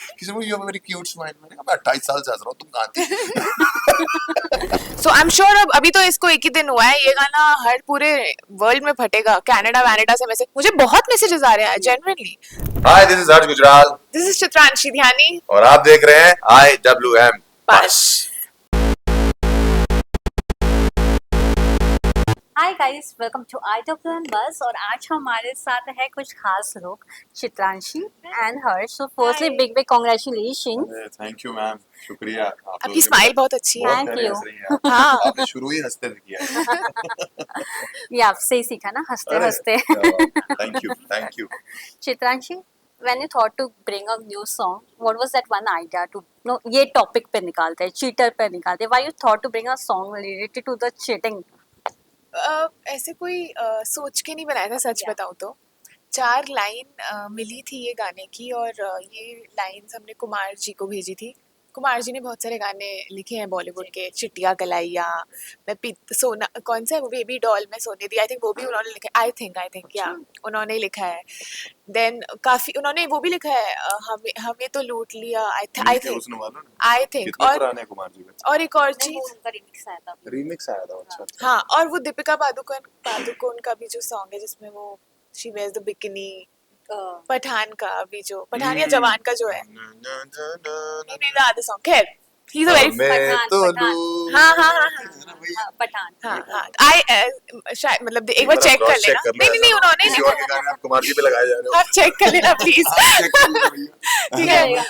किसी को you have a very cute smile, मैंने कहा मैं 28 साल से हंस रहा हूँ, तुम कहाँ थी? सो आई एम श्योर अब अभी तो इसको एक ही दिन हुआ है, ये गाना हर पूरे वर्ल्ड में फटेगा, कनाडा वैनेडा से मैसेज, मुझे बहुत मैसेजेस आ रहे हैं genuinely. Hi, this is Harsh Gujral, this is Chitranshi Dhyani और आप देख रहे हैं IWM buzz. Hi guys, welcome to IWM buzz. और आज हमारे साथ है कुछ खास लोग, Chitranshi and Harsh. So firstly big big congratulation. Thank you ma'am, शुक्रिया। आपकी स्माइल बहुत अच्छी है। Thank you. हाँ। आपने शुरू ही हंसते से किया है। ये आपसे ही सीखा ना, हंसते हंसते। Thank you. Chitranshi, when you thought to bring a new song, what was that one idea to no ये टॉपिक पे निकालते हैं, चीटर पे निकालते हैं? Why you thought to bring a song related to the cheating? ऐसे कोई सोच के नहीं बनाया था, सच बताऊं तो 4 लाइन मिली थी ये गाने की, और ये लाइंस हमने कुमार जी को भेजी थी। कुमार जी ने बहुत सारे गाने लिखे हैं बॉलीवुड के, चिट्टिया कलाइया, मैं सोना, कौन सा है वो, बेबी डॉल में सोने दी, आई थिंक वो भी उन्होंने लिखा है। आई थिंक या उन्होंने ही लिखा है। देन काफी उन्होंने वो भी लिखा है, हमें हमें तो लूट लिया, आई थिंक कुमार जी का और एक और चीज उनका रिमिक्स आया था। रीमिक्स आया था। अच्छा। हाँ, और वो दीपिका पादुकोण का भी जो सॉन्ग है जिसमें वो she wears the bikini, Pathaan का अभी जो पठान या जवान का जो है, नहीं याद सॉन्ग, खैर he is a very Pathaan. हाँ आई शायद मतलब एक बार चेक कर लेना। नहीं उन्होंने किसी और के गाने आप कुमार जी पे लगाए जा रहे हो। आप चेक कर लेना प्लीज। ठीक है,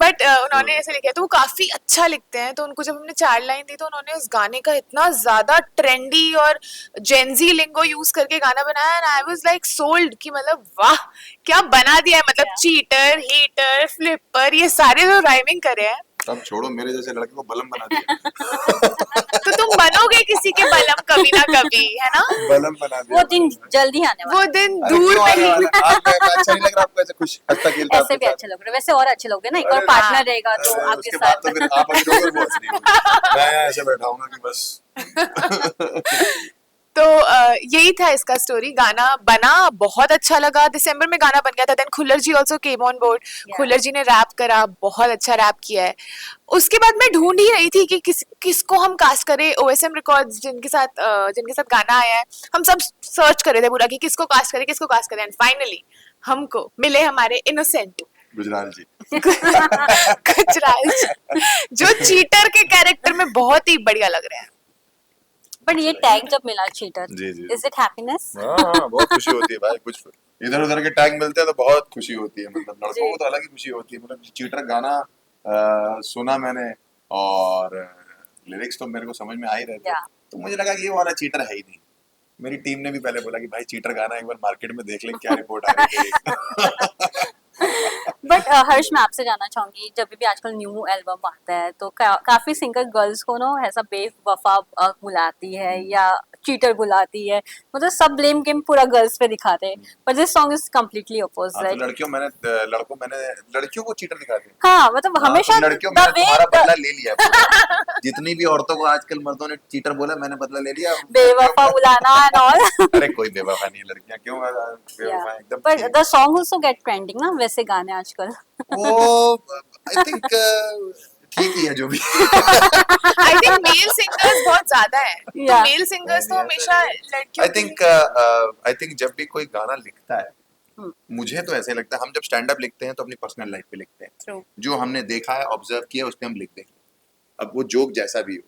बट उन्होंने ऐसे लिखा है, तो वो काफी अच्छा लिखते हैं। तो उनको जब हमने 4 लाइन दी तो उन्होंने उस गाने का इतना ज्यादा ट्रेंडी और जेंजी लिंगो यूज करके गाना बनाया, and I was like sold कि मतलब वाह क्या बना दिया है, मतलब चीटर, हीटर, फ्लिपर, ये सारे जो राइमिंग करे हैं। अब छोड़ो, मेरे जैसे लड़के को बलम बना दिया। तो तुम बनोगे किसी के बलम कभी ना कभी, है ना? बलम बना दिया। वो दिन जल्दी आने वाला। वो दिन दूर नहीं। आपको अच्छा नहीं लग रहा? आपको ऐसे खुश हंसता खेलता ऐसे भी अच्छे लोग, वैसे और अच्छे लोग हैं ना, एक और पार्टनर रहेगा तो आपके उसके साथ। बाद तो फिर आप अभी लोगों को हंस रही हो। मैं ऐसे बैठा हूँ कि बस। तो यही था इसका स्टोरी। गाना बना, बहुत अच्छा लगा, दिसंबर में गाना बन गया था। Then Khullar ji also came on board. Khullar ji ने रैप करा, बहुत अच्छा रैप किया है। उसके बाद मैं ढूंढ ही रही थी कि किसको हम कास्ट करें। OSM रिकॉर्ड्स जिनके साथ गाना आया है, हम सब सर्च कर रहे थे पूरा कि किसको कास्ट करें, एंड फाइनली हमको मिले हमारे इनोसेंट गुजराल जी। गुजराल जी, जो चीटर के कैरेक्टर में बहुत ही बढ़िया लग रहे हैं। बट ये टैग जब मिला चीटर, जी। Is it happiness? हाँ, बहुत खुशी होती है भाई। कुछ इधर उधर के टैग मिलते हैं तो बहुत खुशी होती है। मतलब लड़कों को तो अलग ही खुशी होती है। मतलब चीटर गाना सुना मैंने, और लिरिक्स तो मेरे को समझ में आ ही रहे थे। तो मुझे लगा कि ये वाला चीटर है ही नहीं। मेरी टीम ने भी पहले बोला कि भाई चीटर गाना एक बार मार्केट में देख ले, क्या रिपोर्ट आ रही है। बट हर्ष, मैं आपसे जानना चाहूंगी, जब भी आजकल न्यू एल्बम आता है तो काफी सिंगर गर्ल्स को ना ऐसा बेवफा बुलाती है या चीटर बुलाती है, मतलब सब ब्लेम गेम पूरा गर्ल्स पे दिखाते हैं। But this song is completely opposite. तो लड़कियों को चीटर दिखाते हैं। हाँ, मतलब हमेशा लड़कियों मैंने तुम्हारा बदला ले लिया। जितनी भी औरतों को आजकल मर्दों ने चीटर बोला, मैंने बदला ले लिया। बेवफा बुलाना एंड ऑल। अरे कोई बेवफा नहीं है, लड़कियां क्यों बेवफा हैं, एकदम। But the song also get trending ना, वैसे गाने आजकल। वो आई थिंक ठीक ही है जो भी। आई थिंक मेल सिंगर्स बहुत ज्यादा है। तो मेल सिंगर्स तो हमेशा लड़कियों आई थिंक जब भी कोई गाना लिखता है, मुझे तो ऐसे लगता है, हम जब स्टैंड अप लिखते हैं तो अपनी पर्सनल लाइफ पे लिखते हैं। जो हमने देखा है, ऑब्जर्व किया, उस पे हम लिख देंगे। अब वो जोक जैसा भी हो,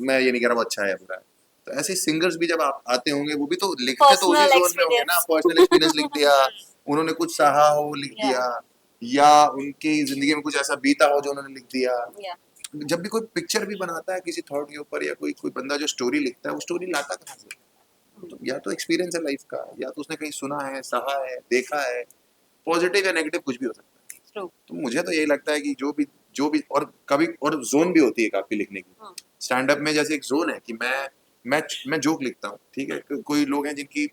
मैं ये नहीं कह रहा वो अच्छा है या बुरा है। तो ऐसे सिंगर्स भी जब आप आते होंगे, वो भी तो लिखते तो उसी जोन में होंगे ना। पर्सनल एक्सपीरियंस लिख दिया, उन्होंने कुछ सहा हो लिख दिया, या उनकी जिंदगी में कुछ ऐसा बीता हो जो उन्होंने लिख दिया। जब भी कोई पिक्चर भी बनाता है किसी थॉट के ऊपर, या कोई बंदा जो स्टोरी लिखता है, वो स्टोरी लाता कहाँ से? तो या तो एक्सपीरियंस है लाइफ का, या तो उसने कहीं सुना है, सहा है, देखा है। पॉजिटिव या नेगेटिव कुछ भी हो सकता है। तो मुझे तो यही लगता है कि जो भी और कभी और जोन भी होती है काफी लिखने की। स्टैंड अप में जैसे एक जोन है कि मैं जोक लिखता हूँ, ठीक है। कोई लोग हैं जिनकी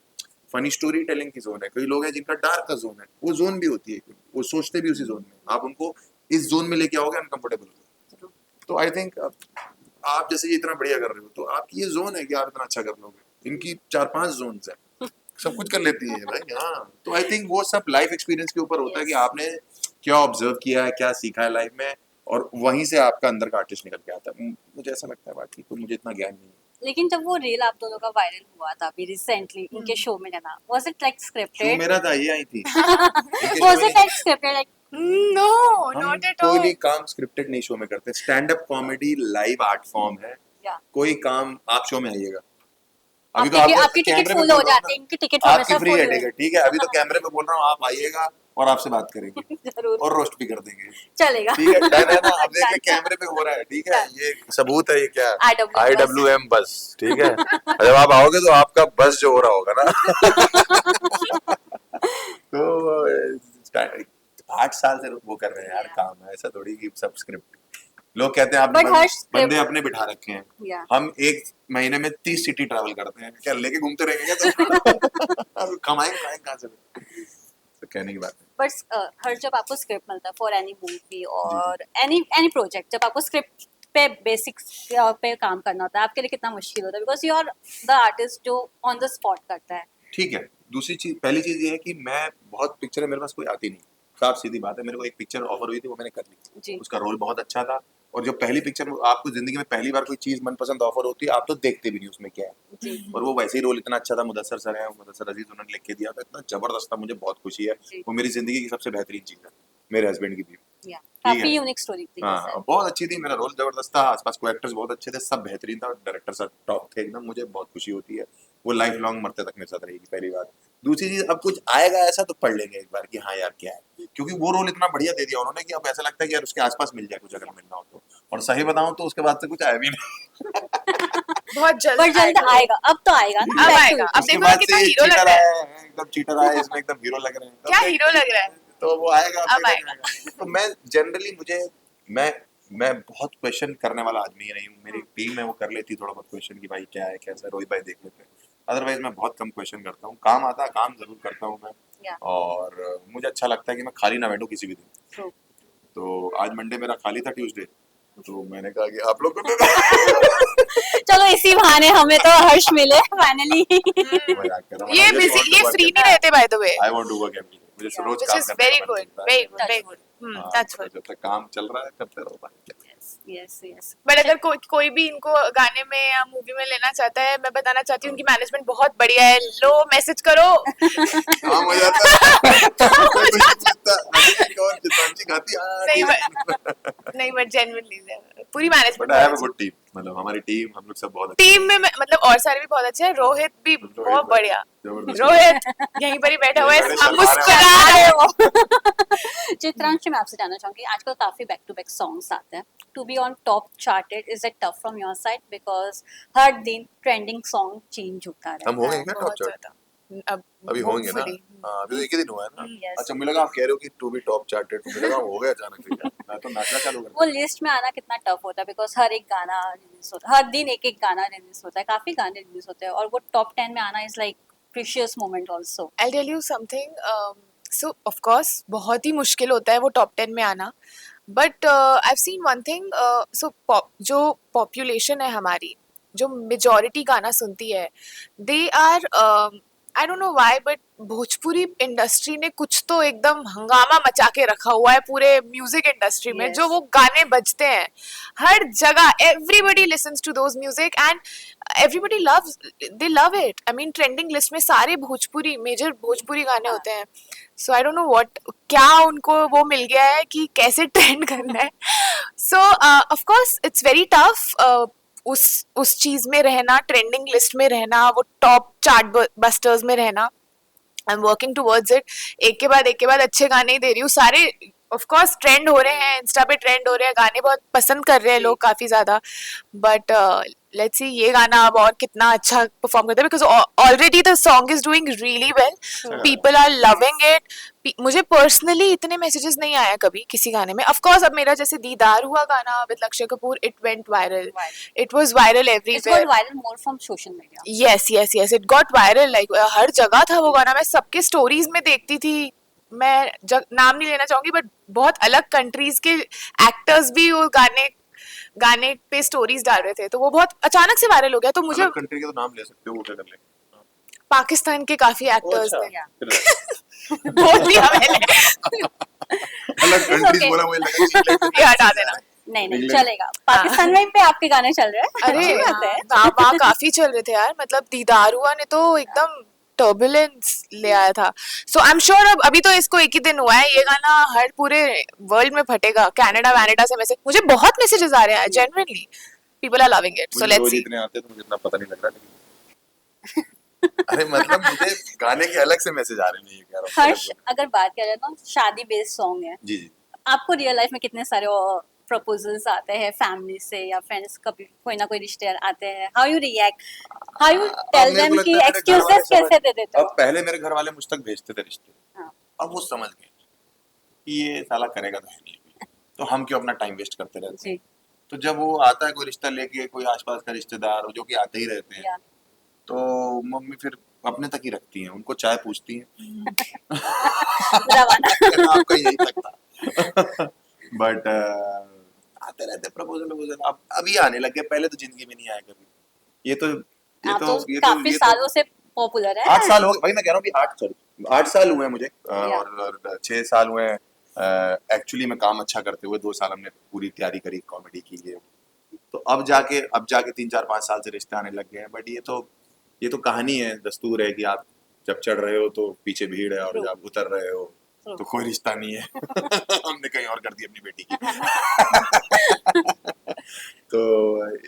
फनी स्टोरी टेलिंग की जोन है, कई लोग हैं जिनका डार्क का जोन है। वो जोन भी होती है, वो सोचते भी उसी जोन में। आप उनको इस जोन में लेके आओगे, अनकंफर्टेबल हो जाओगे। तो आई थिंक आप जैसे ये इतना बढ़िया कर रहे हो, तो आपकी ये जोन है कि आप इतना अच्छा कर लोगे। इनकी 4-5 जोन है, सब कुछ कर लेती है भाई। हाँ, तो आई थिंक वो सब लाइफ एक्सपीरियंस के ऊपर होता है कि आपने क्या ऑब्जर्व किया है, क्या सीखा है लाइफ में, और वहीं से आपका अंदर का आर्टिस्ट निकल के आता है। मुझे ऐसा लगता है, बाकी तो मुझे इतना ज्ञान नहीं है। लेकिन जब वो रील आप दोनों का वायरल हुआ था अभी रिसेंटली इनके शो में गाना, was it like show scripted? मेरा था, ये आई थी इनके शो वाज में it like scripted like? No, हम नॉट एट कोई ऑल। भी काम स्क्रिप्टेड नहीं शो में करते। Stand up comedy live art form है। या कोई काम आप शो में आइएगा, अभी तो आपकी आपको आपकी टिकट कैमरे पे फुल बोल हो रहा हूँ जाते हैं, ना, इनकी टिकट आपकी हमेशा फ्री फुल है हो टिकट, ठीक है। अभी तो कैमरे पे बोल रहा हूँ, आप आइएगा और आपसे बात करेंगे जरूर और रोस्ट भी कर देंगे, चलेगा। ठीक है। डन है ना? अब देखिए कैमरे पे हो रहा है, ठीक है। ये सबूत है, ये क्या IWM बस, ठीक है। जब आप आओगे तो आपका बस जो हो रहा होगा ना तो 8 साल से वो कर रहे हैं यार काम, है ऐसा थोड़ी कि सब स्क्रिप्ट। लोग कहते हैं But आपने हर script- बंदे अपने बिठा रखे हैं। या हम एक महीने में 30 सिटी ट्रैवल करते हैं, क्या लेके घूमते रहेंगे क्या? तो कमाएंगे कहाँ से? तो कहने की बात है। बट हर जब आपको स्क्रिप्ट मिलता है फॉर एनी मूवी और एनी प्रोजेक्ट, जब आपको स्क्रिप्ट पे बेसिक्स पे काम करना होता है, आपके लिए कितना मुश्किल होता है? Because you are the artist जो ऑन द स्पॉट करता है। ठीक है। दूसरी चीज, पहली चीज ये है कि मैं बहुत पिक्चर मेरे पास कोई आती नहीं, साफ सीधी बात है। मेरे को एक पिक्चर ऑफर हुई थी, वो मैंने कर ली। जी उसका रोल बहुत अच्छा था, और जब पहली पिक्चर आपको जिंदगी में पहली बार कोई चीज मनपसंद ऑफर होती है, आप तो देखते भी नहीं उसमें क्या है। जी और वो वैसे ही रोल इतना अच्छा था, मुदस्सर सर है, मुदस्सर अजीज, उन्होंने लिख के दिया था, इतना जबरदस्त था, मुझे बहुत खुशी है। जी। वो मेरी जिंदगी की सबसे बेहतरीन चीज है, मेरे हस्बैंड की भी। या ठीक काफी है। यूनिक स्टोरी थी हाँ, वैसे। बहुत अच्छी थी, मेरा रोल जबरदस्त था, आसपास को एक्टर्स बहुत अच्छे थे, सब बेहतरीन था, डायरेक्टर सर टॉप थे एकदम। मुझे बहुत खुशी होती है, वो लाइफ लॉन्ग मरते तक मेरे साथ रहेगी, पहली बात। दूसरी चीज, अब कुछ आएगा ऐसा तो पढ़ लेंगे एक बार कि हाँ यार क्या है, क्योंकि वो रोल इतना बढ़िया दे दिया उन्होंने कि अब ऐसा लगता है कि यार उसके आसपास मिल जाए कुछ, अगर मिलना हो तो। और सही बताऊं तो उसके बाद से कुछ आया भी नहीं। बहुत जल्द पर जल्द आएगा। आएगा, अब तो आएगा ना, अब back to आएगा। it. अब उसके देखो बाद कितना से हीरो लग चीटर रहा है। आया है, एकदम चीटर आया है, इसमें एकदम हीरो लग रहे हैं। क्या हीरो लग रहा है? तो वो आएगा, अब देखा आएगा। जाएगा। तो मैं जनरली मैं बहुत क्वेश्चन करने वाला आदमी ही नहीं हूँ। मेरी टीम है वो कर लेती थोड़ा बहुत क्वेश्चन कि भाई क्या है कैसा है, रोहित भाई देख लेते हैं। अदरवाइज मैं बहुत कम क्वेश्चन करता हूँ। काम आता है, काम जरूर करता हूँ मैं। Yeah. और मुझे अच्छा लगता है कि मैं खाली ना बैठूं किसी भी दिन। True. तो आज मंडे मेरा खाली था, ट्यूसडे, तो मैंने कहा कि आप लोग को दे दो। चलो इसी बहाने हमें तो हर्ष मिले फाइनली। मजाक कर रहा हूँ। ये I just busy, want to ये work फ्री every नहीं रहते by the way, day. I want to work every day. मुझे Yeah. रोज व्हिच काम इज करने वेरी का मन गुड, करता है। Very That's very good. Good. हाँ, दैट्स तो गुड। जब तक काम चल रहा है करते रहो भाई। Yes yes. बट अगर कोई भी इनको गाने में या मूवी में लेना चाहता है, मैं बताना चाहती हूँ उनकी मैनेजमेंट बहुत बढ़िया है। लो मैसेज करो। काम हो जाता है। कोई कुछ नहीं पूछता। मैसेज कौन चितांशी खाती है? नहीं नहीं, बट जेन्युइनली पूरी management but I have a good team, मतलब हमारी टीम, हम लोग सब बहुत अच्छे टीम में मतलब और सारे भी बहुत अच्छे हैं। रोहित भी रोहित बहुत भाई, बढ़िया। जबरदस्त। रोहित यहीं पर ही बैठा हुआ है, यहीं हम बैठे मुस्कुरा रहे हो। चित्रांश, मैं आपसे जानना चाहूंगी, आजकल काफी बैक टू बैक सॉन्ग्स आते हैं, to be on top charted, is it tough from your side? Because हर दिन ट्रेंडिंग सॉन्ग चेंज होता रहता हम हो गए क्या टॉप बहुत चार्ट? ज्यादा। अब अभी होंगे ना? hopefully। हाँ, अभी तो एक ही दिन हुआ है ना। Yes. अच्छा, मुझे लगा आप कह रहे हो कि टू बी टॉप चार्टेड, मुझे लगा हो गया अचानक से। मैं तो नाचना चालू कर वो लिस्ट में आना कितना टफ होता है? बिकॉज हर एक गाना रिलीज होता है, हर दिन एक एक गाना रिलीज होता है, काफी गाने रिलीज होते हैं, और वो टॉप 10 में आना is like precious moment also. I'll tell you something. So of course बहुत ही मुश्किल होता है वो टॉप 10 में आना, but I've seen one thing. So जो पॉपुलेशन है हमारी, जो मेजॉरिटी गाना सुनती है, they are I don't know why, but Bhojpuri industry ने कुछ तो एकदम हंगामा मचा के रखा हुआ है पूरे म्यूजिक इंडस्ट्री में। Yes. जो वो गाने बजते हैं हर जगह, everybody listens to those music and everybody loves, they love it. I mean trending list में सारे भोजपुरी, मेजर भोजपुरी गाने होते हैं। So I don't know what, क्या उनको वो मिल गया है कि कैसे ट्रेंड करना है। सो of course it's very tough उस चीज में रहना, ट्रेंडिंग लिस्ट में रहना, वो टॉप चार्ट बस्टर्स में रहना। I am working towards it. एक के बाद अच्छे गाने ही दे रही हूँ। सारे ऑफ कोर्स ट्रेंड हो रहे हैं, इंस्टा पे ट्रेंड हो रहे हैं, गाने बहुत पसंद कर रहे हैं लोग काफी ज्यादा। बट लेट्स सी ये गाना अब और कितना अच्छा परफॉर्म करता है, because already the song is doing really well, people are loving it. मुझे पर्सनली इतने मैसेजेस नहीं आया कभी किसी गाने में। ऑफ कोर्स अब मेरा जैसे दीदार हुआ गाना विद लक्ष्य Kapoor, it went viral, it was viral it's everywhere. Got viral more from social media. yes, it got viral, like हर जगह था वो गाना। मैं सबके स्टोरीज में देखती थी। मैं नाम नहीं लेना चाहूंगी, बट बहुत अलग कंट्रीज के एक्टर्स भी वो गाने पे स्टोरीज डाल रहे थे, तो वो बहुत अचानक से वायरल हो गया। तो मुझे कंट्री के तो नाम ले सकते हो, वो क्या कर लेंगे? पाकिस्तान के काफी एक्टर्स अच्छा, ने फिर बोल दिया मैंने। अलग कंट्रीज okay. बोला, मुझे लगा कि इंग्लैंड ये हटा देना। नहीं नहीं इंग्लैंड। चलेगा, पाकिस्तान में पे आपके गाने चल रहे हैं। अरे अच्छी बात है। वहाँ काफी चल रहे थे यार, मतलब दीदार हुआ ने तो एकदम टर्बुलेंस ले आया था। सो आई एम श्योर अब अभी तो इसको एक ही दिन हुआ है, ये गाना हर पूरे वर्ल्ड में फटेगा, कनाडा वैनेडा से मैसेज, मुझे बहुत मैसेजेस आ रहे हैं genuinely, people are loving it, so मुझे लेट्स रोज सी। इतने आते हैं तो मुझे इतना पता नहीं लग रहा, लेकिन अरे मतलब मुझे गाने के अलग से मैसेज आ रहे हैं, ये कह रहा हूँ। हर्ष, अगर बात किया जाए तो शादी बेस्ड सॉन्ग है, जी जी। आपको रियल लाइफ में कितने सारे प्रपोजल्स आते हैं फैमिली से या फ्रेंड्स, कभी कोई ना कोई रिश्तेदार आते हैं, how you react, how you tell मेरे को देम लगता कि है मेरे घर एक्सक्यूजेस वाले कैसे दे समझ, देते हो? अब पहले मेरे घर वाले मुझ तक भेजते थे रिश्ते, हाँ। अब वो समझ गए कि ये साला करेगा तो है नहीं अभी, तो हम क्यों अपना टाइम वेस्ट करते रहते हैं। जी तो जब वो आता है कोई रिश्ता लेके, कोई आसपास का रिश्तेदार जो कि आते ही रहते हैं, या तो मम्मी फिर अपने तक ही रखती हैं, उनको चाय पूछती हैं। रवाना। आपका यही तक था। बट आते रहते प्रपोजल, अब अभी आने लगे, पहले तो जिंदगी में नहीं आया कभी। ये तो आप तो काफी सालों से पॉपुलर है। 8 साल हो गए भाई, मैं कह रहा हूँ कि 8 साल हुए हैं मुझे, या। और 6 साल हुए हैं एक्चुअली में काम अच्छा करते हुए, 2 साल हमने पूरी तैयारी करी कॉमेडी की लिए, तो अब जाके 3-4-5 साल से रिश्ते आने लग गए हैं। बट ये तो कहानी है, दस्तूर है कि आप जब चढ़ रहे हो तो पीछे भीड़ है, और True. जब उतर रहे हो True. तो कोई रिश्ता नहीं है। हमने कहीं और कर दी अपनी बेटी की। तो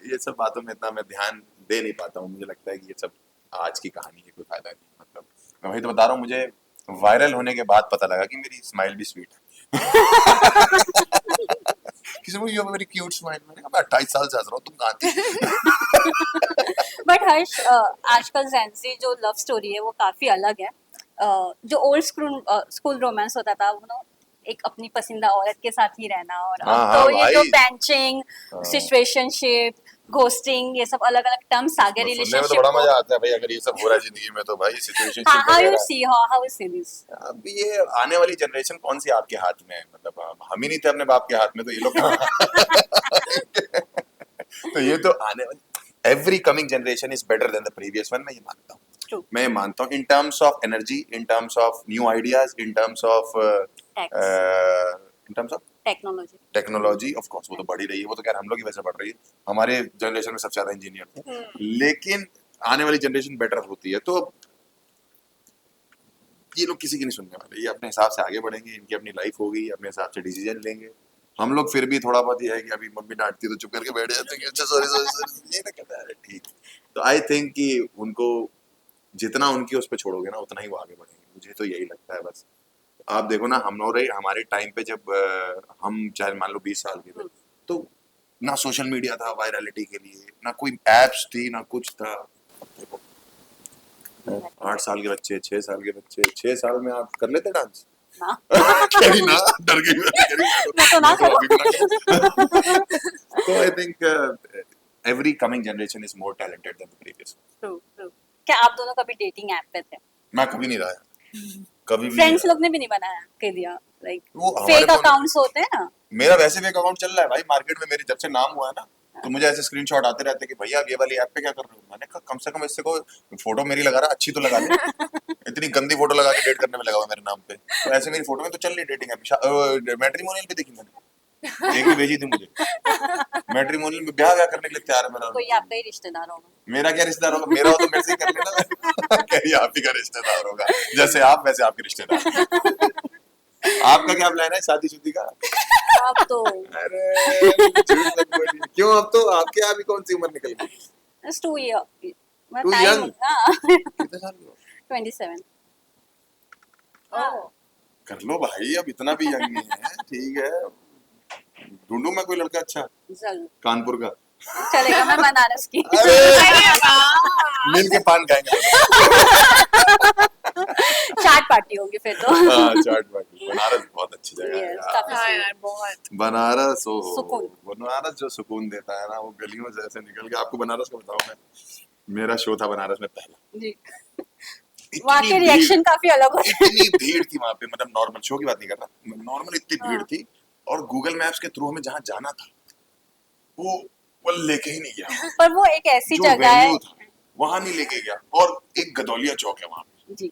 ये सब बातों में इतना मैं ध्यान दे नहीं पाता हूँ, मुझे लगता है कि ये सब आज की कहानी है, कोई फायदा नहीं। मतलब मैं वही तो बता रहा हूँ, मुझे वायरल होने के बाद पता लगा कि मेरी स्माइल भी स्वीट है। किसी को, you have very cute smile, मैंने कहा मैं 28 साल से हंस रहा हूँ, तुम कहाँ थी? बट हर्ष, आजकल जेंजी जो लव स्टोरी है वो काफी अलग है। जो ओल्ड स्कूल रोमांस होता था, वो एक अपनी पसंदीदा औरत के साथ ही रहना, और अब हाँ, तो हाँ, ये जो भाई। बेंचिंग, हाँ। सिचुएशनशिप, घोस्टिंग, ये सब अलग अलग टर्म्स आ गए सुनने में तो रिलेशनशिप बड़ा को। मजा आता है भाई, अगर ये सब हो रहा है जिंदगी में तो भाई सिचुएशनशिप हाउ यू वगैरह। सी, हाउ यू सी दिस? अब ये आने वाली जनरेशन कौन सी आपके हाथ में है, मतलब हम ही नहीं थे अपने बाप के हाथ में, तो ये लोग तो ये तो आने वाली, every coming generation is better than the previous one, मैं ये मानता हूँ। True. मैं ये मानता हूँ in terms of energy, in terms of new ideas, in terms of technology. Technology. Of course वो तो बढ़ ही रही है, वो तो खैर हम लोग ही वैसे बढ़ रही है, हमारे जनरेशन में सबसे ज्यादा इंजीनियर थे, लेकिन आने वाली जनरेशन बेटर होती है, तो ये लोग किसी की नहीं सुनने वाले, ये अपने हिसाब से आगे बढ़ेंगे, इनकी अपनी लाइफ होगी, अपने हिसाब से डिसीजन लेंगे। हम लोग फिर भी थोड़ा बहुत ये है कि अभी मम्मी डांटती है तो चुप करके बैठ जाते हैं कि अच्छा सॉरी सॉरी सॉरी, ये ना कहता है ठीक। तो आई थिंक कि उनको जितना उनकी उस पर छोड़ोगे ना, उतना ही वो आगे बढ़ेंगे, मुझे तो यही लगता है। बस आप देखो ना, हमारे टाइम पे जब हम चाहे मान लो 20 साल के थे, तो ना सोशल मीडिया था वायरलिटी के लिए, ना कोई एप्स थी, ना कुछ था। अब देखो 8 साल के बच्चे, 6 साल के बच्चे, 6 साल में आप कर लेते डांस? ना। करी ना, डर गई मैं तो ना तो I think every coming generation is more talented than the previous. True true. क्या आप दोनों कभी डेटिंग ऐप पे थे? मैं कभी नहीं रहा, कभी भी फ्रेंड्स नहीं लोग ने भी नहीं बनाया के दिया, लाइक वो हमारे फेक फोन- अकाउंट्स होते हैं ना। मेरा वैसे भी एक अकाउंट चल रहा है भाई मार्केट में, मेरी जब से नाम हुआ है ना, तो मुझे ऐसे स्क्रीनशॉट आते रहते हैं कि भैया आप ये वाली ऐप पे क्या कर रहे हो। मैंने कहा कम से कम इससे को फोटो मेरी लगा रहा, अच्छी तो लगा ले। इतनी गंदी फोटो लगा के डेट करने में लगा हुआ मेरे नाम पे, तो ऐसे मेरी फोटो में तो चल रही डेटिंग ऐप। मैट्रिमोनियल पे देखी मैंने, एक भी भेजी थी मुझे, मैट्रिमोनियल में ब्याह करने के लिए तैयार है मेरा। कोई आपका ही रिश्तेदार होगा। मेरा क्या रिश्तेदार होगा, मेरा हो तो मेरे से ही कर लेना। कहीं आप ही का रिश्तेदार होगा, जैसे आप वैसे आपके रिश्तेदार। आपका क्या प्लान है शादी का? आप तो अरे झूठ मत बोलिए। क्यों, अब तो आपके यहाँ भी कौन सी उम्र निकल गई? It's 2 year। मैं Too टाइम young? कितने साल के हो? 27। कर लो भाई, अब इतना भी यंग नहीं है, ठीक है। ढूंढूं मैं कोई लड़का अच्छा जरूर कानपुर का? चलेगा, मैं बनारस की। अरे हाँ मिल के पान खाएंगे। चाट पार्टी होगी फिर तो। हाँ, चाट पार्टी। बनारस बहुत अच्छी जगह है Yes, यार। काफी सही। यार बहुत बनारस हो, सुकून। बनारस जो सुकून देता है ना, वो गलियों से ऐसे निकल के। आपको बनारस का बताऊं मैं, मेरा शो था बनारस में पहला, जी। इतनी वहाँ के भीड़- रिएक्शन काफी अलग होते हैं। इतनी भीड़ थी वहां पे, मतलब नॉर्मल शो की बात नहीं कर रहा, नॉर्मल इतनी भीड़ हाँ। थी, और गूगल मैप्स के थ्रू हमें जहाँ जाना था वो लेके ही नहीं गया। पर वो एक ऐसी जो जगह है। वेन्यू था वहां नहीं लेके गया, और एक गदौलिया चौक है वहां पे, जी।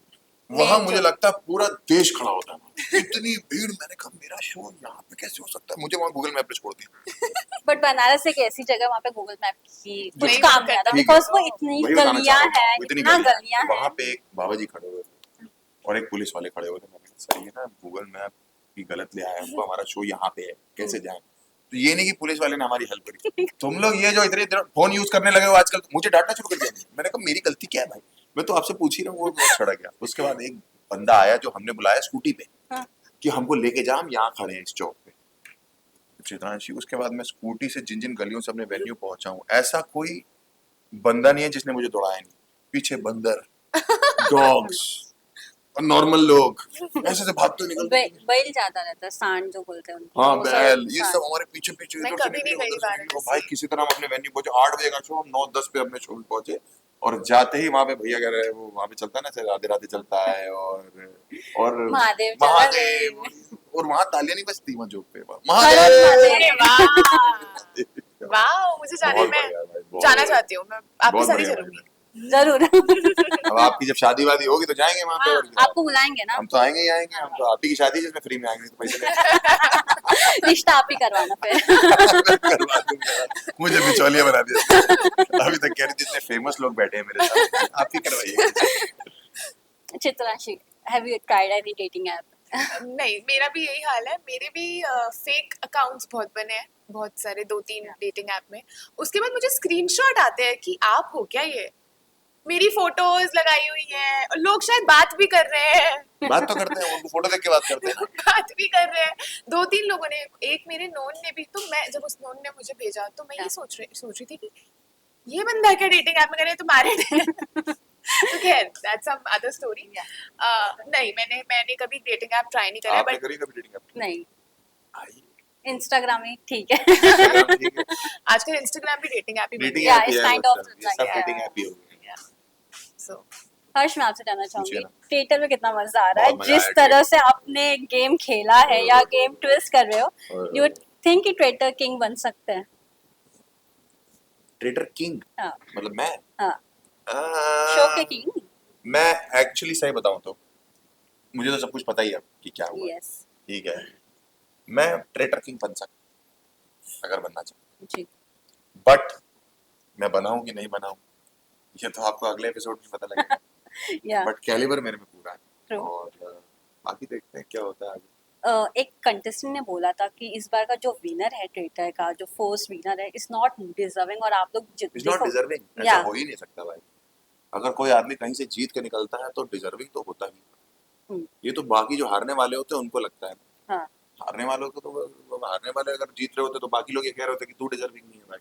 वहां Main मुझे जो- लगता है पूरा देश खड़ा होता है, इतनी भीड़। मैंने कहा मेरा शो यहाँ पे कैसे हो सकता है, मुझे वहां गूगल मैप पे छोड़ दिया। बट बनारस एक ऐसी जगह वहाँ पे गूगल मैप की कुछ नहीं काम work नहीं आता, करता। ठीक है। बिकॉज वो इतनी वही बताना गलियां चाह रहा हैं, हूँ, इतनी इतना गलियां गलियां वहां हैं। पे एक बाबा जी खड़े हुए थे और एक पुलिस वाले खड़े हुए थे। मैंने कहा सही है ना, गूगल मैप की गलत ले आया हमको, हमारा शो यहाँ पे है, कैसे जाए। तो ये नहीं कि पुलिस वाले ने हमारी हेल्प करी, तुम लोग ये जो इतने फोन यूज करने लगे हो आजकल, मुझे डांटना शुरू कर दिया। मैंने कहा मेरी गलती क्या है भाई, मैं तो आपसे पूछ ही रहा हूँ। वो सड़ा गया। उसके बाद एक बंदा आया जो हमने बुलाया स्कूटी पे हाँ। कि हमको लेके जा, हम यहाँ खड़े हैं इस चौक पे, चित्रांशी। उसके बाद मैं स्कूटी से जिन जिन गलियों से अपने वेन्यू पहुंचा हूँ, ऐसा कोई बंदा नहीं है जिसने मुझे दौड़ाया नहीं। पीछे बंदर, डॉग्स और नॉर्मल लोग ऐसे से भागते निकलते। बैल ज्यादा रहता है, सांड जो बोलते हैं उनको, हाँ वो बैल, ये सांड। सब हमारे पीछे पीछे मैं इधर से कभी निकले, नहीं गई उधर से निकले। वाराणसी। भाई किसी तरह हम अपने वेन्यू पहुंचे। 8 बजे का शो, हम 9-10 पे अपने शो में पहुंचे। और जाते ही वहां पे भैया कह रहे हैं, वो वहां पे चलता है ना, राधे राधे चलता है, और महादेव चला महादेव, रे। और वहां तालियां नहीं बजती वहां जोक पे, करो महादेव। अरे वाह वाह, मुझे जाने बहुत में बढ़िया भाई, बहुत जाना बढ़िया। चाहती हूँ मैं, आपके बहुत साथ ही बढ़िया चलूंगी। भाई। जरूर। अब आपकी जब शादी वादी होगी तो जाएंगे वहां पे। हाँ, और क्या, आपको बुलाएंगे ना। हम तो आएंगे ही आएंगे। हम तो आप ही की शादी है जिसमें फ्री में आएंगे, तो पैसे लेंगे। रिश्ता आप ही करवाना फिर। करवा दूंगा। मुझे बिचौलिया बना दिया। अभी तक कह रही थी इतने फेमस लोग बैठे हैं मेरे साथ, आप ही करवाइए। Chitranshi, have you tried any dating app? नहीं, मेरा भी यही हाल है। मेरे भी फेक अकाउंट्स बहुत बने हैं, बहुत सारे, 2-3 डेटिंग ऐप में। उसके बाद मुझे स्क्रीनशॉट आते हैं कि आप हो क्या ये, मेरी फोटोज लगाई हुई हैं, और लोग शायद बात भी कर रहे हैं। बात तो करते हैं, उनको फोटो देख के बात करते हैं ना। बात भी कर रहे हैं। 2-3 लोगों ने, एक मेरे नोन ने भी। तो मैं जब उस नोन ने मुझे भेजा तो मैं ये सोच रही थी कि ये बंदा क्या डेटिंग ऐप में करे, तो मैरिड है। तो खैर दैट्स सम अदर स्टोरी। नहीं, मैंने कभी डेटिंग ऐप ट्राई नहीं करा आपने बट करी कभी डेटिंग ऐप? नहीं, आई, इंस्टाग्राम ही ठीक है। Instagram ठीक है। आजकल इंस्टाग्राम भी डेटिंग ऐप ही बन डेटिंग गया Yeah, ऐप ही it's है, kind वो of सब ये सब like, डेटिंग ऐप ही हो गए। है। सो हर्ष, मैं आपसे जानना चाहूंगी, पूछिए ना। थिएटर में कितना मजा आ रहा है, बहुत मजा जिस आया तरह थिएटर से आपने गेम खेला है या गेम ट्विस्ट कर रहे हो, और यू थिंक कि ट्रेटर किंग बन सकते हैं? ट्रेटर किंग हाँ मतलब मैं हाँ, शो के किंग। मैं एक्चुअली सही बताऊं तो मुझे तो सब कुछ पता ही है कि क्या हुआ। यस ठीक है, मैं ट्रेटर किंग बन सकता अगर बनना चाहूँ, जी। बट मैं बनाऊं कि नहीं बनाऊं ये तो आपको अगले एपिसोड में पता लगेगा। या बट कैलिबर मेरे में पूरा है। ट्रू। और बाकी देखते हैं क्या होता है आगे। एक कंटेस्टेंट ने बोला था कि इस बार का जो विनर है ट्रेटर का, जो फर्स्ट विनर है, इज नॉट डिजर्विंग, और आप लोग इज नॉट डिजर्विंग, ऐसा Yeah. हो ही नहीं सकता भाई। अगर कोई आदमी कहीं से जीत के निकलता है तो डिजर्विंग तो होता ही है। ये तो बाकी जो हारने वाले होते हैं उनको लगता है। हाँ हारने वालों को तो हारने वाले अगर जीत रहे होते तो बाकी लोग ये कह रहे होते कि तू डिजर्विंग नहीं है भाई,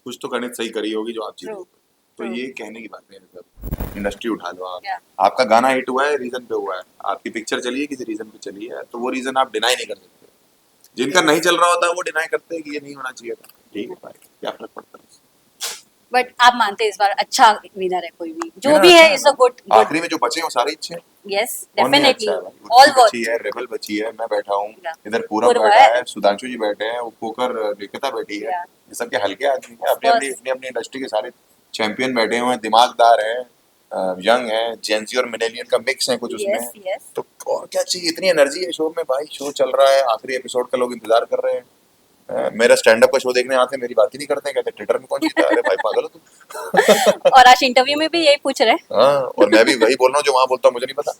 कुछ तो गणित सही करी होगी जो आप जीत True. गए। तो True. ये कहने की बात है। मतलब इंडस्ट्री उठा लो आप, Yeah. आपका गाना हिट हुआ है रीजन पे हुआ है, आपकी पिक्चर चली है किसी रीजन पे चली है, तो वो रीजन आप डिनाई नहीं कर सकते। जिनका नहीं चल रहा होता वो डिनाई करते हैं कि ये नहीं होना चाहिए था। ठीक है भाई, क्या फर्क पड़ता है। बट आप मानते हैं इस बार अच्छा विनर है कोई भी, जो मेरा भी अच्छा है, इज अ गुड गुड। आखिरी में जो बचे हैं वो सारे अच्छे हैं। यस कौन नहीं डेफिनेटली, अच्छा है भाई? ऑल उसकी बची वर्थ। है, रेबल बची है, मैं बैठा हूँ Yeah. इधर, पूरा पूर्व बैठा है। है, सुधांशु जी बैठे हैं, वो पोकर निकिता बैठी है। Yeah. ये सब के हल्के आदमी हैं, अपनी अपनी course. अपनी अपनी इंडस्ट्री के सारे चैंपियन बैठे हुए हैं, दिमागदार हैं, यंग है, जेंजी और मिलेनियल का मिक्स है कुछ उसमें। Yes yes. तो और क्या चाहिए, इतनी एनर्जी है शो में भाई। शो चल रहा है, आखिरी एपिसोड का लोग इंतजार कर रहे हैं। मेरा स्टैंड अप का शो देखने आते हैं, मेरी बात ही नहीं करते, कहते ट्विटर में कौन जीता। अरे भाई पागल हो तुम। और आज इंटरव्यू में भी यही पूछ रहे हैं। हाँ, और मैं भी वही बोल रहा हूँ जो वहां बोलता हूँ, मुझे नहीं पता।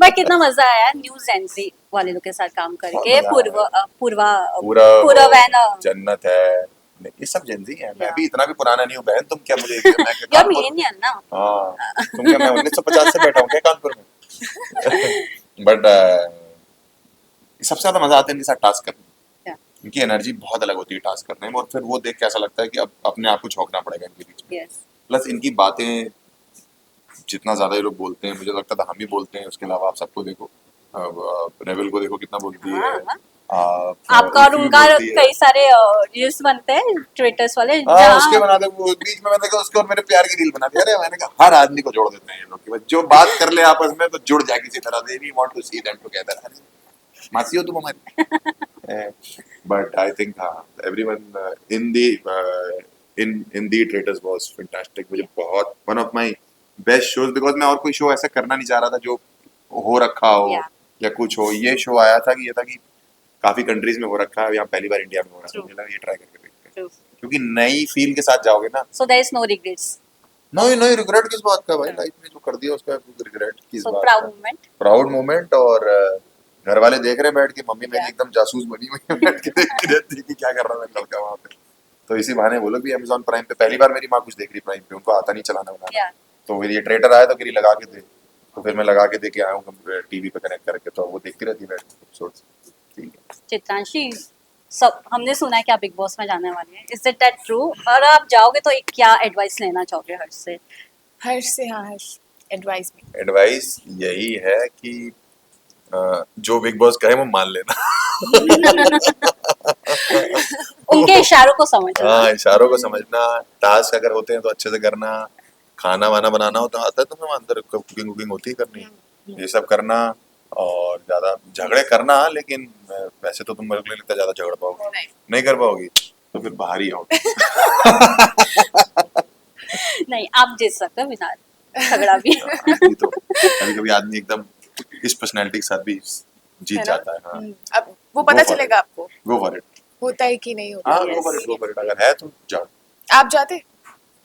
बट कितना मजा आया न्यूज जेंजी वाले लोग के साथ काम करके। बहुत मजा आया। पूर्वा पूरा वैन जन्नत है, ये सब जेंजी है। मैं Yeah. भी इतना भी पुराना नहीं हूँ बहन, तुम क्या मुझे यू आर मिलेनियल ना। हाँ, तुम क्या, मैं 1950 से बैठा हूँ क्या कानपुर में। बट सबसे ज्यादा मजा आता है इनके साथ टास्क करने में। Yeah. इनकी एनर्जी बहुत अलग होती है टास्क करने में, और फिर वो देख के ऐसा लगता है कि अब अपने आप को झोंकना पड़ेगा इनके बीच में। यस प्लस इनकी बातें जितना ज्यादा ये लोग बोलते हैं, मुझे लगता था हम ही बोलते हैं, उसके अलावा आप सबको देखो, रेबल को देखो कितना बोलती है। हाँ। आप आपका और उर्फी भी उनका बोलती है। कई सारे रील्स बनते हैं ट्विटर्स वाले, हाँ, उसके जहाँ बना दे वो बीच में, मैंने कहा उसके और मेरे प्यार की रील बना दी। अरे मैंने कहा हर आदमी को जोड़ देते हैं ये लोग कि बस जो बात कर ले आपस में तो जुड़ जाए किसी तरह से। We want to see them together. मासी हो तुम हमारी। बट आई थिंक हाँ, everyone in the traitors was fantastic. मुझे बहुत one of my best shows, because मैं और कोई शो ऐसा करना नहीं चाह रहा था जो हो रखा हो Yeah. या कुछ हो। ये शो आया था कि ये था कि काफी कंट्रीज में हो रखा है, यहाँ पहली बार इंडिया में हो रहा है, True. मुझे लगा ये ट्राई करके देखते हैं, True. क्योंकि नई फील के साथ जाओगे ना। So there is no regrets. नहीं नहीं, रिग्रेट किस बात का भाई, लाइफ में जो कर दिया उसका रिग्रेट किस So बात proud का। moment. Proud moment. और घर वाले देख रहे हैं बैठ के, मम्मी मेरी Yeah. एकदम जासूस बनी हुई है बैठ के देखती रहती है कि क्या कर रहा है मेरा लड़का वहाँ पे। तो इसी बहाने वो लोग भी अमेज़न प्राइम पे पहली बार मेरी माँ कुछ देख रही प्राइम पे, उनको आता नहीं चलाना बनाना। Yeah. तो फिर ये ट्रेलर आया तो फिर ये लगा के दे, तो फिर मैं लगा के दे के आया हूँ टीवी पे कनेक्ट करके, तो वो देखती रहती है बैठ के एपिसोड्स। ठीक है। चित्रांशी, सब हमने सुना है कि आप बिग बॉस में जाने वाले हैं, इज इट दैट ट्रू? और आप जाओगे तो एक क्या एडवाइस लेना चाहोगे हर्ष से? हर्ष से, हाँ हर्ष, एडवाइस में एडवाइस यही है कि जो बिग बॉस कहे वो मान लेना। उनके इशारों को समझना। हाँ, इशारों को समझना, टास्क अगर होते हैं तो अच्छे से करना, खाना वाना बनाना होता आता है तो मैं अंदर कुकिंग वुकिंग होती है करनी, ये सब करना। और ज्यादा झगड़े करना, लेकिन वैसे तो तुम मेरे को नहीं लगता ज्यादा झगड़ पाओगे, नहीं कर पाओगी तो फिर बाहर ही आओ। नहीं, आप जीत सकते हो बिना झगड़ा भी। तो कभी कभी आदमी एकदम इस पर्सनैलिटी के साथ भी जीत है ना? जाता है। हाँ, अब वो पता Go for चलेगा आपको गो फॉर इट। होता है कि नहीं होता। हाँ, Yes. गो फॉर इट, अगर है तो जाओ। आप जाते?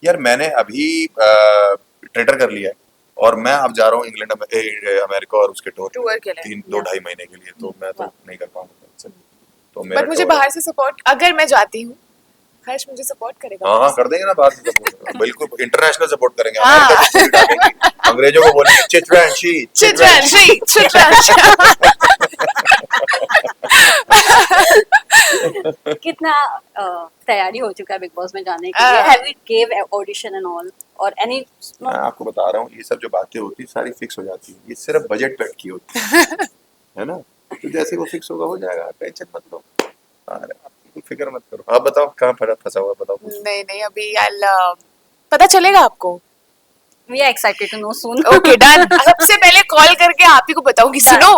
यार मैंने अभी ट्रेटर कर लिया है, और मैं अब जा रहा हूँ इंग्लैंड अमेरिका और उसके टूर टूर के लिए। 2-2.5 महीने के लिए, तो मैं तो वाह। नहीं कर पाऊंगा। तो मेरा बट मुझे tour- बाहर से सपोर्ट, अगर मैं जाती हूँ हर्ष मुझे सपोर्ट करेगा। हाँ हाँ कर देंगे ना बाहर से support। बिल्कुल इंटरनेशनल सपोर्ट करेंगे। हाँ। अमेरिका से story डालेंगे, अंग्रेजों को बोलेंगे चित्रांशी चित्रांशी, चित्रांशी। कितना तैयारी हो चुका है बिग बॉस में जाने के लिए? Have you give audition and all और एनी? मैं आपको बता रहा हूँ, ये सब जो बातें होती है सारी फिक्स हो जाती है, ये सिर्फ बजट पे अटकी होती है ना। तो जैसे वो फिक्स होगा हो जाएगा, टेंशन मत लो। अरे आप फिक्र मत करो। आप बताओ कहाँ फंसा हुआ, बताओ कुछ। नहीं नहीं, अभी पता चलेगा आपको। We are excited to know soon. Okay done. सबसे पहले कॉल करके आप ही को बताऊंगी। सुनो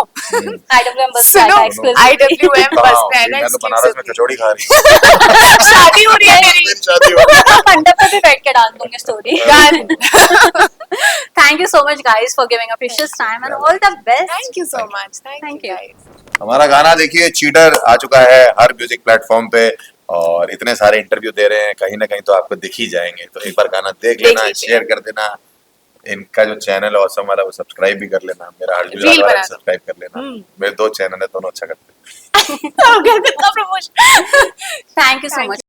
IWM बस सुनो, में एक्सक्लूसिव। IWM बस हाँ, में है ना, मैं तो बनारस में exclusively। कचौड़ी खा रही हूँ। शादी हो रही है मेरी। मेरी शादी हो रही है। मंडप पे भी बैठ के डाल दूंगी story. Done. Thank you so much guys for giving a precious time and all the best. Thank you so much. Thank Thank you you. guys. हमारा गाना देखिए चीटर आ चुका है हर म्यूजिक प्लेटफॉर्म पे, और इतने सारे इंटरव्यू दे रहे हैं, कहीं ना कहीं तो आपको दिख ही जाएंगे। तो एक बार गाना देख लेना, लीजिए। शेयर कर देना, इनका जो चैनल है ऑसम वाला वो सब्सक्राइब भी कर लेना, मेरा हर Reel वाला बना दो। सब्सक्राइब कर लेना। मेरे 2 चैनल है, दोनों अच्छा करते हैं। हो गया कितना promotion. Thank you so much.